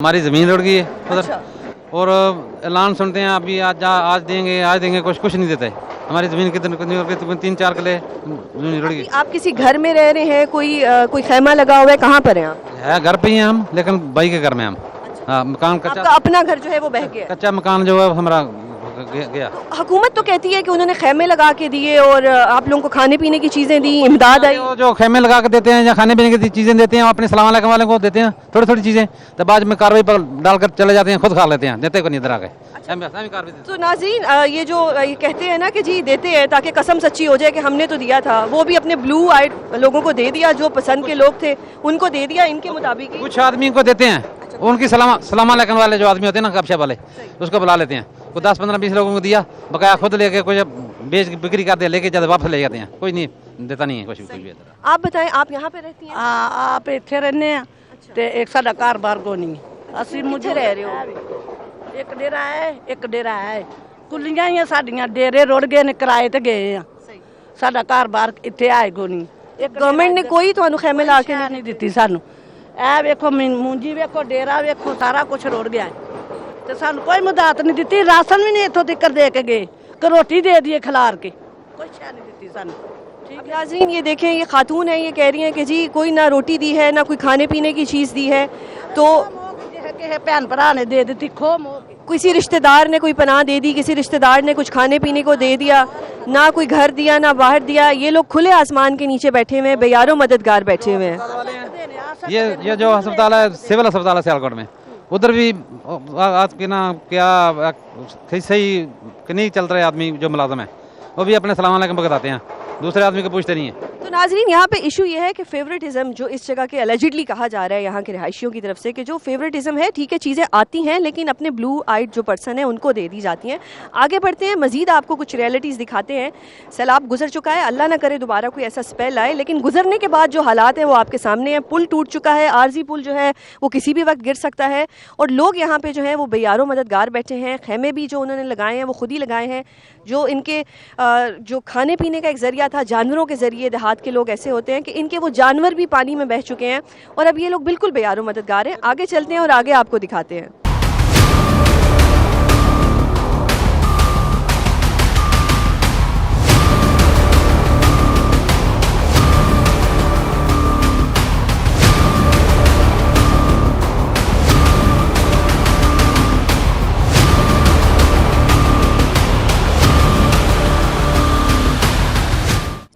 हमारी ज़मीन रुड़ गई है उधर। अच्छा। और ऐलान सुनते हैं अभी आज देंगे कुछ नहीं देते। हमारी ज़मीन कितनी 3-4 किले ज़मीन रुड़ गई आप किसी घर में रह रहे हैं, कोई खेमा लगा हुआ है, कहाँ पर हैं आप? है। घर पे ही हैं हम, लेकिन भाई के घर में हम। हाँ, मकान आपका कच्चा अपना घर जो है वो बह गया है। कच्चा मकान जो है हमारा गया। हुकूमत तो कहती है कि उन्होंने खेमे लगा के दिए और आप लोगों को खाने पीने की चीजें दी, इमदाद आई। वो जो खेमे लगा के देते हैं या खाने पीने की चीज़ें देते हैं, अपने सलाम अलैकुम वाले को देते हैं थोड़ी थोड़ी चीज़ें, तो बाद में कार्रवाई पर डालकर चले जाते हैं, खुद खा लेते हैं, देते को नहीं इधर आके। तो नाज़रीन, ये जो ये कहते हैं ना कि जी देते हैं ताकि कसम सच्ची हो जाए कि हमने तो दिया था, वो भी अपने ब्लू आइड लोगों को दे दिया, जो पसंद के लोग थे उनको दे दिया इनके मुताबिक ही। कुछ आदमी को देते हैं, उनकी सलाम अलैकुम वाले जो आदमी होते हैं ना, गपशप वाले, उसको बुला लेते हैं। को 10-15-20 लोगों को दिया, बकाया खुद लेके कुछ बेच बिक्री कर दे, लेके जाते वापस ले जाते हैं, कोई नहीं देता नहीं है कुछ भी। आप बताएं, आप यहाँ पे रहती हैं? आप ਇੱਥੇ ਰਹਿੰਦੇ ਆ ਤੇ ਇੱਕ ਸਾਡਾ ਘਰ ਬਾਹਰ ਕੋ ਨਹੀਂ ਅਸੀਂ ਕਿੱਥੇ ਰਹਿ ਰਹੇ ਹੋ? ਇੱਕ ਡੇਰਾ ਹੈ, ਇੱਕ ਡੇਰਾ ਹੈ, ਕੁੱਲੀਆਂ ਹੀ ਆ ਸਾਡੀਆਂ, ਡੇਰੇ ਰੁੜ ਗਏ ਨੇ, ਕਿਰਾਏ ਤੇ ਗਏ ਆ। ਸਾਡਾ ਘਰ ਬਾਹਰ ਇੱਥੇ ਆਏ ਕੋ ਨਹੀਂ। गवर्नमेंट ने कोई ਤੁਹਾਨੂੰ खेमे ला के ਨਹੀਂ ਦਿੱਤੀ ਸਾਨੂੰ। ਇਹ ਵੇਖੋ ਮੂੰਜੀ ਵੇਖੋ, ਡੇਰਾ ਵੇਖੋ, ਸਾਰਾ ਕੁਝ ਰੁੜ ਗਿਆ ਹੈ ਤੇ ਸਾਨੂੰ ਕੋਈ ਮਦਦ ਨਹੀਂ ਦਿੱਤੀ। ਰਾਸ਼ਨ ਵੀ ਨਹੀਂ ਇੱਥੋਂ ਤੱਕ ਦੇ ਕੇ ਗਏ ਕਿ ਰੋਟੀ ਦੇ ਦਈਏ ਖਿਲਾਰ ਕੇ, ਕੋਈ ਸ਼ੈ नहीं ਦਿੱਤੀ ਸਾਨੂੰ। अब नाज़रीन ये देखें, ये खातून है, ये कह रही हैं कि जी कोई ना रोटी दी है ना कोई खाने पीने की चीज़ दी है, तो भैन भरा ने दे दी खो मोह। किसी रिश्तेदार ने कोई पनाह दे दी, किसी रिश्तेदार ने कुछ खाने पीने को दे दिया, ना कोई घर दिया ना बाहर दिया। ये लोग खुले आसमान के नीचे बैठे हुए हैं, बेयारो मददगार बैठे हुए हैं। ये जो अस्पताल है, सिविल अस्पताल है सियालकोट में, उधर भी आज के ना क्या सही नहीं चल रहे। आदमी जो मुलाजम है वो भी अपने सलाम अलैकुम बताते हैं, दूसरे आदमी को पूछते नहीं है। तो नाजरीन, यहाँ पे इशू ये है कि फेवरेटिज्म जो इस जगह के एलिजिडली कहा जा रहा है यहाँ के रिहायशियों की तरफ से, कि जो फेवरेटिज्म है, ठीक है चीज़ें आती हैं लेकिन अपने ब्लू आइड जो पर्सन है उनको दे दी जाती हैं। आगे बढ़ते हैं, मजीद आपको कुछ रियलिटीज़ दिखाते हैं। सैलाब गुजर चुका है, अल्लाह ना करे दोबारा कोई ऐसा स्पेल आए, लेकिन गुजरने के बाद जो हालात हैं वो आपके सामने हैं। पुल टूट चुका है, आरजी पुल जो है वो किसी भी वक्त गिर सकता है, और लोग यहाँ पे जो है वो बेयारो मददगार बैठे हैं। खेमे भी जो उन्होंने लगाए हैं वो खुद ही लगाए हैं। जो इनके जो खाने पीने का एक ज़रिया था जानवरों के ज़रिए, देहात के लोग ऐसे होते हैं कि इनके वो जानवर भी पानी में बह चुके हैं और अब ये लोग बिल्कुल बेयारो मददगार हैं। आगे चलते हैं और आगे आपको दिखाते हैं।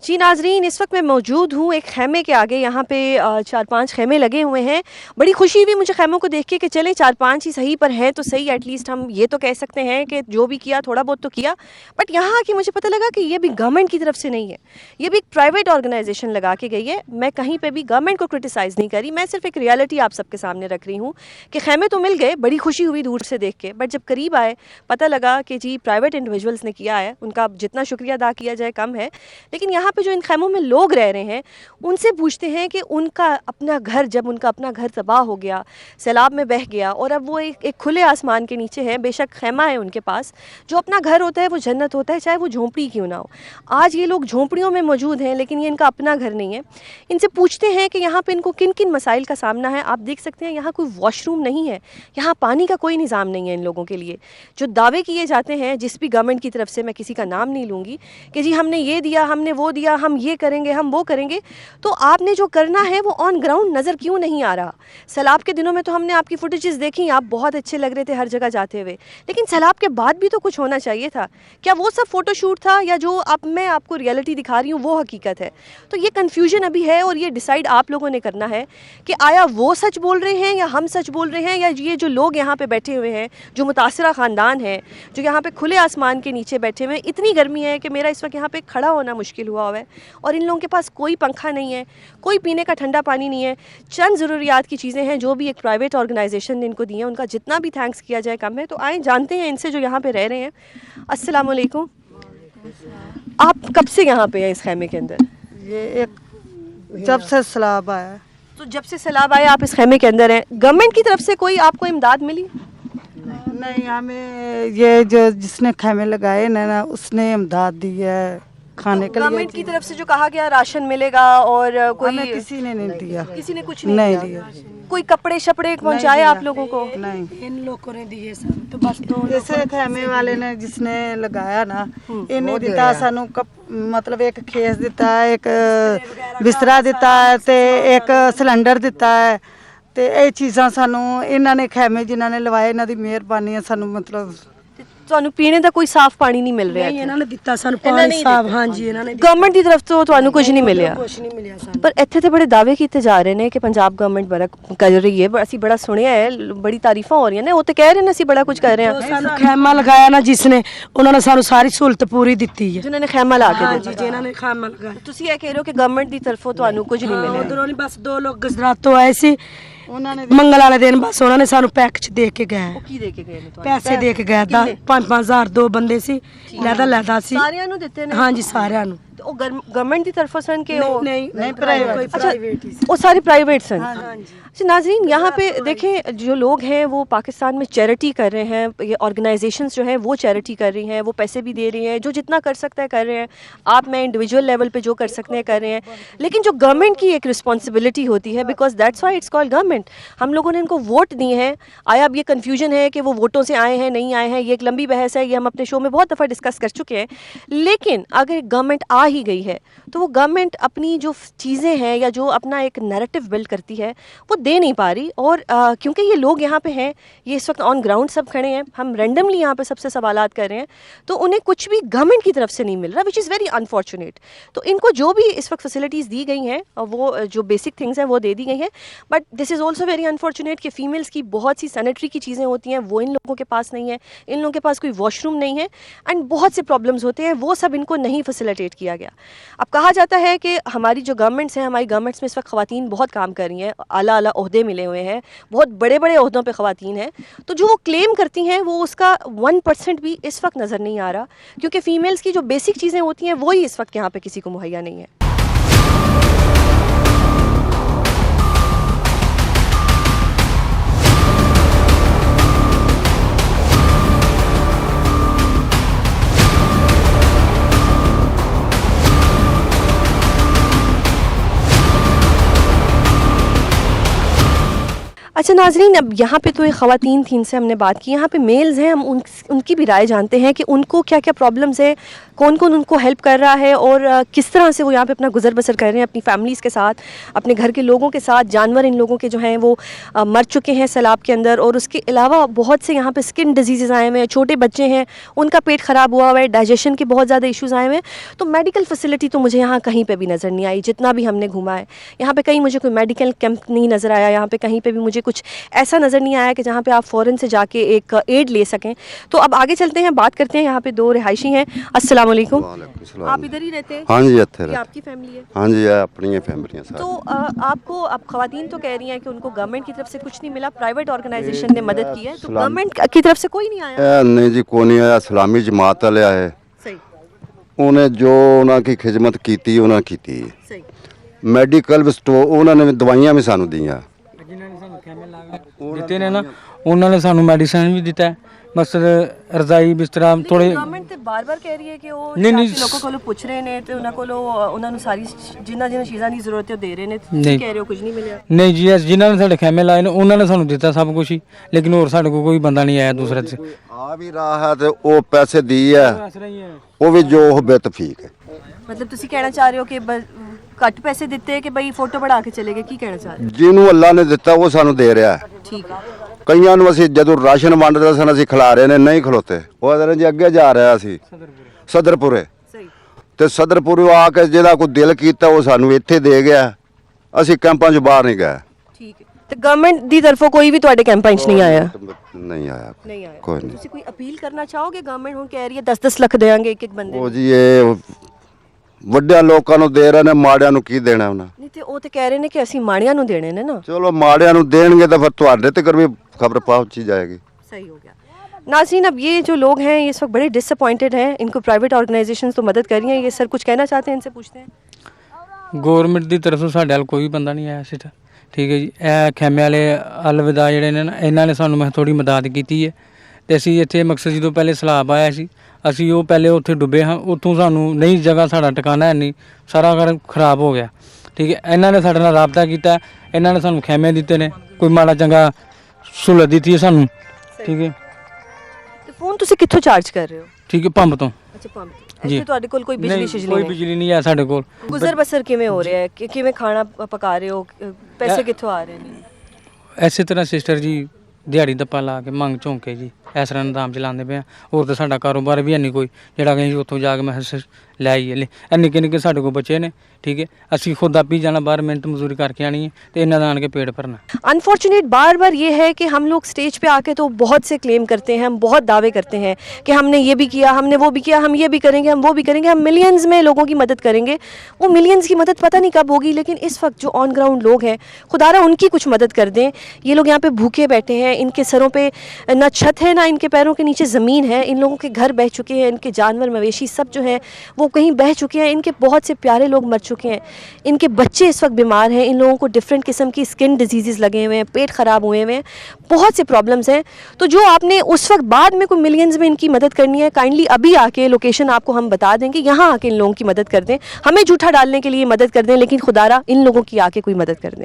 जी नाजरीन, इस वक्त मैं मौजूद हूँ एक खेमे के आगे। यहाँ पे 4-5 खेमे लगे हुए हैं। बड़ी खुशी हुई मुझे खेमों को देख के कि चले 4-5 ही सही पर हैं तो सही, एटलीस्ट हम ये तो कह सकते हैं कि जो भी किया थोड़ा बहुत तो किया। बट यहाँ आके मुझे पता लगा कि ये भी गवर्नमेंट की तरफ से नहीं है, ये भी एक प्राइवेट ऑर्गेनाइजेशन लगा के गई है। मैं कहीं पर भी गवर्नमेंट को क्रिटिसाइज़ नहीं करी, मैं सिर्फ एक रियलिटी आप सबके सामने रख रही हूँ कि खेमे तो मिल गए, बड़ी खुशी हुई दूर से देख के, बट जब करीब आए पता लगा कि जी प्राइवेट इंडिविजुअल्स ने किया है। उनका जितना शुक्रिया अदा किया जाए कम है। लेकिन यहाँ पे जो इन खेमों में लोग रह रहे हैं उनसे पूछते हैं कि उनका अपना घर, जब उनका अपना घर तबाह हो गया, सैलाब में बह गया और अब वो एक खुले आसमान के नीचे है, बेशक खेमा है उनके पास, जो अपना घर होता है वो जन्नत होता है, चाहे वो झोंपड़ी क्यों ना हो। आज ये लोग झोंपड़ियों में मौजूद हैं लेकिन ये इनका अपना घर नहीं है। इनसे पूछते हैं कि यहाँ पे इनको किन किन मसाइल का सामना है। आप देख सकते हैं यहाँ कोई वॉशरूम नहीं है, यहाँ पानी का कोई निज़ाम नहीं है इन लोगों के लिए। जो दावे किए जाते हैं जिस भी गवर्नमेंट की तरफ से, मैं किसी का नाम नहीं लूँगी, कि जी हमने ये दिया, हमने वो दिया, हम ये करेंगे, हम वो करेंगे, तो आपने जो करना है वो ऑन ग्राउंड नज़र क्यों नहीं आ रहा। सैलाब के दिनों में तो हमने आपकी फुटेजेस देखी, आप बहुत अच्छे लग रहे थे हर जगह जाते हुए, लेकिन सैलाब के बाद भी तो कुछ होना चाहिए था। क्या वो सब फ़ोटोशूट था या जो अब मैं आपको रियलिटी दिखा रही हूँ वो हकीकत है? तो ये कन्फ्यूजन अभी है और ये डिसाइड आप लोगों ने करना है कि आया वो सच बोल रहे हैं या हम सच बोल रहे हैं, या ये जो लोग यहाँ पर बैठे हुए हैं, जो मुतासरा ख़ानदान है, जो यहाँ पर खुले आसमान के नीचे बैठे हुए हैं। इतनी गर्मी है कि मेरा इस वक्त यहाँ पर खड़ा होना मुश्किल हुआ है और इन लोगों के पास कोई पंखा नहीं है, कोई पीने का ठंडा पानी नहीं है। चंद ज़रूरियात की चीज़ें हैं जो भी एक प्राइवेट ऑर्गेनाइजेशन ने इनको दी हैं, उनका जितना भी थैंक्स किया जाए कम है। तो आए जानते हैं इनसे जो यहाँ पे रह रहे हैं। अस्सलाम वालेकुम, आप कब से यहाँ पे हैं इस खेमे के अंदर? ये एक जब से सैलाब आया। तो जब से सैलाब आया आप इस खेमे के अंदर हैं, गवर्नमेंट की तरफ से कोई आपको इमदाद मिली? नहीं, हमें ये जो जिसने खेमे लगाए ना उसने इमदाद दी है खाने के लिए। गवर्नमेंट की तरफ से जो कहा गया राशन मिलेगा और कोई किसी ने नहीं दिया, किसी ने कुछ नहीं दिया। कोई कपड़े शपड़े पहुंचाए आप लोगों को? नहीं, इन लोगों ने दिए सब तो बस दो जैसे खेमे वाले ने जिसने लगाया ना, इन्हें दिता सानू मतलब एक खेस दिता है, एक बिस्तरा दिता है ते एक सिलेंडर दिता है ਤੇ ਇਹ ਚੀਜ਼ਾਂ ਸਾਨੂੰ ਇਹਨਾਂ ਨੇ ਖੈਮੇ ਜਿਨ੍ਹਾਂ ਨੇ ਲਵਾਏ ਇਹਨਾਂ ਦੀ ਮਿਹਰਬਾਨੀ ਹੈ ਸਾਨੂੰ ਮਤਲਬ ਤੁਹਾਨੂੰ ਪੀਣੇ ਦਾ ਕੋਈ ਸਾਫ਼ ਪਾਣੀ ਨਹੀਂ ਮਿਲ ਰਿਹਾ? ਇਹਨਾਂ ਨੇ ਦਿੱਤਾ ਸਾਨੂੰ ਪਾਣੀ ਸਾਫ। ਹਾਂਜੀ ਇਹਨਾਂ ਨੇ ਗਵਰਨਮੈਂਟ ਦੀ ਤਰਫ ਤੋਂ ਤੁਹਾਨੂੰ ਕੁਝ ਨਹੀਂ ਮਿਲਿਆ? ਕੁਝ ਨਹੀਂ ਮਿਲਿਆ ਸਾਨੂੰ। ਪਰ ਇੱਥੇ ਤੇ ਬੜੇ ਦਾਅਵੇ ਕੀਤੇ ਜਾ ਰਹੇ ਨੇ ਕਿ ਪੰਜਾਬ ਗਵਰਨਮੈਂਟ ਬੜਾ ਕਰ ਰਹੀ ਹੈ, ਅਸੀਂ ਬੜਾ ਸੁਣਿਆ ਹੈ, ਬੜੀ ਤਾਰੀਫਾਂ ਹੋ ਰਹੀਆਂ ਨੇ। ਉਹ ਤੇ ਕਹਿ ਰਹੇ ਨੇ ਅਸੀਂ ਬੜਾ ਕੁਝ ਕਰ ਰਹੇ ਹਾਂ। ਸਾਨੂੰ ਖੈਮਾ ਲਗਾਇਆ ਨਾ ਜਿਸਨੇ, ਉਹਨਾਂ ਨੇ ਸਾਨੂੰ ਸਾਰੀ ਸਹੂਲਤ ਪੂਰੀ ਦਿੱਤੀ ਹੈ। ਜਿਨ੍ਹਾਂ ਨੇ ਖੈਮਾ ਲਾ ਕੇ ਹਾਂਜੀ ਜਿਨ੍ਹਾਂ ਨੇ ਖੈਮਾ ਲਗਾਇਆ। ਤੁਸੀਂ ਇਹ ਕਹਿ ਰਹੇ ਹੋ ਕਿ ਗਵਰਨਮੈਂਟ ਦੀ ਤਰਫੋਂ ਤੁਹਾਨੂੰ ਕੁਝ ਨਹੀਂ ਮਿਲਿਆ? ਉਧਰੋਂ ਨਹੀਂ, ਬਸ ਦੋ ਲੋਕ ਗੁਜਰਾਤ ਤੋਂ ਆਏ ਸੀ, ਉਹਨਾਂ ਨੇ ਮੰਗਲ ਵਾਲੇ ਦਿਨ ਬਸ ਉਹਨਾਂ ਨੇ ਸਾਨੂੰ ਪੈਕ ਚ ਦੇ ਕੇ ਗਏ। ਉਹ ਕੀ ਦੇ ਕੇ ਗਏ ਨੇ ਤੁਹਾਨੂੰ? ਪੈਸੇ ਦੇ ਕੇ ਗਏ, 5-5 ਦੋ ਬੰਦੇ ਸੀ, ਲੈਦਾ ਸੀ। ਸਾਰਿਆਂ ਨੂੰ ਦਿੱਤੇ ਨੇ? ਹਾਂਜੀ ਸਾਰਿਆਂ ਨੂੰ। ਉਹ ਗਵਰਨਮੈंट ਦੀ तरफ सन के वो नहीं प्राइवेट प्राइवेट ही वो सारे प्राइवेट सन। अच्छा नाज़रीन, यहाँ पे देखें जो लोग हैं वो पाकिस्तान में चैरिटी कर रहे हैं, ये ऑर्गेनाइजेशंस जो हैं वो चैरिटी कर रही हैं, वो पैसे भी दे रही हैं, जो जितना कर सकता है कर रहे हैं। आप मैं इंडिविजुअल लेवल पे जो कर सकते हैं कर रहे हैं, लेकिन जो गवर्नमेंट की एक रिस्पॉन्सिबिलिटी होती है, because that's why it's called government. हम लोगों ने इनको वोट दिए हैं। आया अब ये कन्फ्यूजन है कि वो वोटों से आए हैं नहीं आए हैं, ये एक लंबी बहस है, ये हम अपने शो में बहुत दफ़ा डिस्कस कर चुके हैं। लेकिन अगर गवर्नमेंट आ ही गई है तो वो गवर्नमेंट अपनी जो चीज़ें हैं या जो अपना एक नैरेटिव बिल्ड करती है वो दे नहीं पा रही। और क्योंकि ये लोग यहाँ पे हैं, ये इस वक्त ऑन ग्राउंड सब खड़े हैं, हम रैंडमली यहाँ पे सबसे सवालात कर रहे हैं, तो उन्हें कुछ भी गवर्नमेंट की तरफ से नहीं मिल रहा, विच इज़ वेरी अनफॉर्चुनेट। तो इनको जो भी इस वक्त फैसिलिटीज़ दी गई हैं, वो जो बेसिक थिंग्स हैं वो दे दी गई हैं, but this is also very unfortunate कि फ़ीमेल्स की बहुत सी सैनिटरी की चीज़ें होती हैं, वो इन लोगों के पास नहीं है, इन लोगों के पास कोई वॉशरूम नहीं है, एंड बहुत से प्रॉब्लम्स होते हैं, वो सब इनको नहीं फैसिलिटेट किया गया। अब कहा जाता है कि हमारी जो गवर्नमेंट्स हैं, हमारी गवर्नमेंट्स में इस वक्त ख़वातीन बहुत काम कर रही हैं, आला आला ओहदे मिले हुए हैं, बहुत बड़े बड़े ओहदों पे ख़वातीन हैं, तो जो वो क्लेम करती हैं वो उसका 1% भी इस वक्त नज़र नहीं आ रहा, क्योंकि फ़ीमेल्स की जो बेसिक चीज़ें होती हैं वही इस वक्त यहाँ पे किसी को मुहैया नहीं है। अच्छा नाजरीन, अब यहाँ पे तो ये ख़वातीन थी, इनसे हमने बात की। यहाँ पे मेल्स हैं, हम उनकी भी राय जानते हैं कि उनको क्या क्या प्रॉब्लम्स है, कौन कौन उनको हेल्प कर रहा है और किस तरह से वो यहाँ पे अपना गुजर बसर कर रहे हैं अपनी फैमिलीज़ के साथ, अपने घर के लोगों के साथ। जानवर इन लोगों के जो हैं वो मर चुके हैं सैलाब के अंदर, और उसके अलावा बहुत से यहाँ पे स्किन डिजीज़ आए हुए हैं, छोटे बच्चे हैं उनका पेट ख़राब हुआ हुआ है, डाइजेशन के बहुत ज़्यादा इशूज़ आए हुए हैं। तो मेडिकल फैसिलिटी तो मुझे यहाँ कहीं पर भी नज़र नहीं आई, जितना भी हमने घूमा है। यहाँ पर कहीं मुझे कोई मेडिकल कैंप नहीं नज़र आया, यहाँ पर कहीं पर भी मुझे कुछ ऐसा नज़र नहीं आया कि जहाँ पे आप फ़ौरन से जाके एक एड ले सकें। तो अब आगे चलते हैं, बात करते हैं। यहाँ पे दो रिहायशी हैं। अस्सलाम वालेकुम। आप इधर ही रहते हैं? हाँ जी, इत्थे ये आपकी फैमिली है? हाँ जी, अपनी फैमिलियां सारी। तो आपको अब ख़वातीन तो कह रही हैं कि उनको गवर्नमेंट की तरफ से कुछ नहीं मिला, प्राइवेट ऑर्गेनाइजेशन ने मदद की है, तो गवर्नमेंट की तरफ से कोई नहीं आया? नहीं जी, कोई नहीं आया। इस्लामी जमात वाले आए, सही, उन्हें जो उनकी खिदमत की उन्हें की। सही। मैडिकल स्टोर उन्होंने दवाइयां भी सानू दियां, ਦਿੱਤੇ ਨੇ ਨਾ, ਉਹਨਾਂ ਨੇ ਸਾਨੂੰ ਮੈਡੀਸਨ ਵੀ ਦਿੱਤਾ ਹੈ, ਬਸ ਰਜ਼ਾਈ ਬਿਸਤਰਾ ਥੋੜੇ। गवर्नमेंट तो बार-बार कह रही है कि वो नहीं, लोगों को पुछ रहे ने ते उन्हां कोलों उन्हां नूं सारी जिन्हां चीज़ां दी ज़रूरत है वो दे रहे ने, तुसीं नहीं। कह रहे हो कुछ नहीं मिलिया? ਨਹੀਂ ਜੀ, ਜਿਨ੍ਹਾਂ ਨੇ ਸਾਡੇ ਖੈਮੇ ਲਾਏ ਨੇ ਉਹਨਾਂ ਨੇ ਸਾਨੂੰ ਦਿੱਤਾ ਸਭ ਕੁਝ ਹੀ, ਲੇਕਿਨ ਹੋਰ ਸਾਡੇ ਕੋਲ ਕੋਈ ਬੰਦਾ ਨਹੀਂ ਆਇਆ ਦੂਸਰੇ से। आ भी रहा है तो वो पैसे दी है, वो भी जो बेतफीक है। मतलब तुसी कहना चाह रहे हो कि घट पैसे दिते कि भाई फोटो बढ़ा के चले गए, की कहना चाह रहे ਜਿਹਨੂੰ ਅੱਲਾ ਨੇ ਦਿੱਤਾ ਉਹ ਸਾਨੂੰ ਦੇ ਰਿਹਾ ਹੈ। हो? ठीक है। ਕਈਆਂ ਨੂੰ ਅਸੀਂ ਜਦੋਂ ਰਾਸ਼ਨ ਵੰਡਦੇ ਸਨ ਅਸੀਂ ਖਿਲਾ ਰਹੇ ਨੇ, ਨਹੀਂ ਖਲੋਤੇ। ਉਹ ਅਦਰ ਜੀ ਅੱਗੇ ਜਾ ਰਿਹਾ ਸੀ ਸਦਰਪੁਰੇ, सही। ਤੇ ਸਦਰਪੁਰੇ ਆ ਕੇ ਜਿਹਦਾ ਕੋਈ ਦਿਲ ਕੀਤਾ ਉਹ ਸਾਨੂੰ ਇੱਥੇ ਦੇ ਗਿਆ। ਅਸੀਂ ਕੈਂਪਾਂ 'ਚ ਬਾਹਰ ਨਹੀਂ ਗਏ। ठीक है। तो गवर्नमेंट दी तरफों कोई भी ਤੁਹਾਡੇ ਕੈਂਪਾਂ 'ਚ ਨਹੀਂ ਆਇਆ? नहीं आया, नहीं आया। कोई नहीं। ਤੁਸੀਂ ਕੋਈ ਅਪੀਲ ਕਰਨਾ ਚਾਹੋਗੇ? ਗਵਰਨमेंट ਹੁਣ ਕਹਿ ਰਹੀ ਹੈ 10-10 ਲੱਖ ਦੇਵਾਂਗੇ ਇੱਕ ਇੱਕ ਬੰਦੇ ਉਹ ਨੂੰ। ਜੀ ਇਹ ਵੱਡਿਆਂ ਲੋਕਾਂ ਨੂੰ ਦੇ ਰਹੇ ਨੇ, ਮਾੜਿਆਂ ਨੂੰ ਕੀ ਦੇਣਾ ਉਹਨਾਂ। ਨਹੀਂ ਤੇ ਉਹ ਤੇ ਕਹਿ ਰਹੇ ਨੇ ਕਿ ਅਸੀਂ ਮਾੜਿਆਂ ਨੂੰ ਦੇਣੇ ਨੇ ਨਾ। ਚਲੋ ਮਾੜਿਆਂ ਨੂੰ ਦੇਣਗੇ ਤਾਂ ਫਿਰ ਤੁਹਾਡੇ ਤੱਕ ਵੀ ਖਬਰ ਪਹੁੰਚੀ ਜਾਏਗੀ। सही हो गया। नाज़रीन, अब ये जो लोग हैं ये इस वक्त बड़े डिसअपॉइंटेड हैं, इनको प्राइवेट ऑर्गेनाइजेशंस तो मदद कर रही हैं, ये सर कुछ कहना चाहते हैं, इनसे पूछते हैं। ਗੌਰਮੈਂਟ ਦੀ ਤਰਫੋਂ ਸਾਡੇ ਵੱਲ ਕੋਈ ਬੰਦਾ ਨਹੀਂ ਆਇਆ ਸੀ। ਠੀਕ ਹੈ ਜੀ, ਇਹ ਖੈਮੇ ਵਾਲੇ ਅਲਵਿਦਾ ਜਿਹੜੇ ਨੇ ਨਾ, ਇਹਨਾਂ ਨੇ ਸਾਨੂੰ ਥੋੜੀ ਮਦਦ ਕੀਤੀ ਹੈ, ਤੇ ਅਸੀਂ ਇੱਥੇ ਮਕਸਦ ਜਦੋਂ ਪਹਿਲੇ ਸਲਾਬ ਆਇਆ ਸੀ ਅਸੀਂ ਉਹ ਪਹਿਲੇ ਉੱਥੇ ਡੁੱਬੇ ਹਾਂ, ਉੱਥੋਂ ਸਾਨੂੰ ਨਈ ਜਗ੍ਹਾ ਸਾਡਾ ਟਿਕਾਣਾ ਹੈ ਨਹੀਂ, ਸਾਰਾ ਘਰ ਖਰਾਬ ਹੋ ਗਿਆ। ਠੀਕ ਹੈ, ਇਹਨਾਂ ਨੇ ਸਾਡੇ ਨਾਲ ਰਾਬਤਾ ਕੀਤਾ, ਇਹਨਾਂ ਨੇ ਸਾਨੂੰ ਖੈਮੇ ਦਿੱਤੇ ਨੇ, ਕੋਈ ਮਾੜਾ ਚੰਗਾ ਸਹੂਲਤ ਦਿੱਤੀ ਹੈ ਸਾਨੂੰ, ਠੀਕ ਹੈ ਤੇ ਫੋਨ ਤੁਸੀਂ ਕਿੱਥੋਂ ਚਾਰਜ ਕਰ ਰਹੇ ਹੋ? ਠੀਕ ਹੈ, ਪੰਪ ਤੋਂ। ਅੱਛਾ ਪੰਪ ਜੀ। ਇੱਥੇ ਤੁਹਾਡੇ ਕੋਲ ਕੋਈ ਬਿਜਲੀ ਨਹੀਂ, ਸ਼ਿਜਲੀ ਕੋਈ ਨਹੀਂ? ਬਿਜਲੀ ਨਹੀਂ ਹੈ ਸਾਡੇ ਕੋਲ। ਗੁਜ਼ਰ ਬਸਰ ਕਿਵੇਂ ਹੋ ਰਿਹਾ ਹੈ ਕਿਵੇਂ ਖਾਣਾ ਪਕਾ ਰਹੇ ਹੋ ਪੈਸੇ ਕਿੱਥੋਂ ਆ ਰਹੇ ਨੇ? ਇਸੇ ਤਰ੍ਹਾਂ ਸਿਸਟਰ ਜੀ ਦਿਹਾੜੀ ਦੱਪਾ ਲਾ ਕੇ ਮੰਗ ਝੋਂਕ ਕੇ ਜੀ ਇਸ ਤਰ੍ਹਾਂ ਨਾਮ ਚਲਾਉਂਦੇ ਪਏ ਆ। ਹੋਰ ਤਾਂ ਸਾਡਾ ਕਾਰੋਬਾਰ ਵੀ ਹੈ ਨਹੀਂ ਕੋਈ ਜਿਹੜਾ ਕਿ ਅਸੀਂ ਉੱਥੋਂ ਜਾ ਕੇ ਮੈਂ ਲੈ ਆਈਏ। ਨਿੱਕੇ ਨਿੱਕੇ ਸਾਡੇ ਕੋਲ ਬੱਚੇ ਨੇ, ठीक है, ਅਸੀਂ खुद आप ही जाना 12 मिनट मजदूरी करके आनी है तो इन्हें आन के पेट भरना। अनफॉर्चुनेट बार बार ये है कि हम लोग स्टेज पे आके तो बहुत से क्लेम करते हैं, हम बहुत दावे करते हैं कि हमने ये भी किया, हमने वो भी किया, हम ये भी करेंगे, हम वो भी करेंगे, हम मिलियंस में लोगों की मदद करेंगे। वो मिलियंस की मदद पता नहीं कब होगी, लेकिन इस वक्त जो ऑन ग्राउंड लोग हैं खुदारा उनकी कुछ मदद कर दें। ये लोग यहाँ पे भूखे बैठे हैं, इनके सरों पे ना छत है ना इनके पैरों के नीचे ज़मीन है, इन लोगों के घर बह चुके हैं, इनके जानवर मवेशी सब जो हैं वो कहीं बह चुके हैं, इनके बहुत से प्यारे लोग मर चुके हैं, इनके बच्चे इस वक्त बीमार हैं, इन लोगों को डिफरेंट किस्म की स्किन डिजीज़ लगे हुए हैं, पेट ख़राब हुए हुए हैं, बहुत से प्रॉब्लम्स हैं। तो जो आपने उस वक्त बाद में कोई मिलियंस में इनकी मदद करनी है, काइंडली अभी आके लोकेशन आपको हम बता देंगे, यहाँ आके इन लोगों की मदद कर दें। हमें झूठा डालने के लिए मदद कर दें, लेकिन खुदारा इन लोगों की आके कोई मदद कर दें।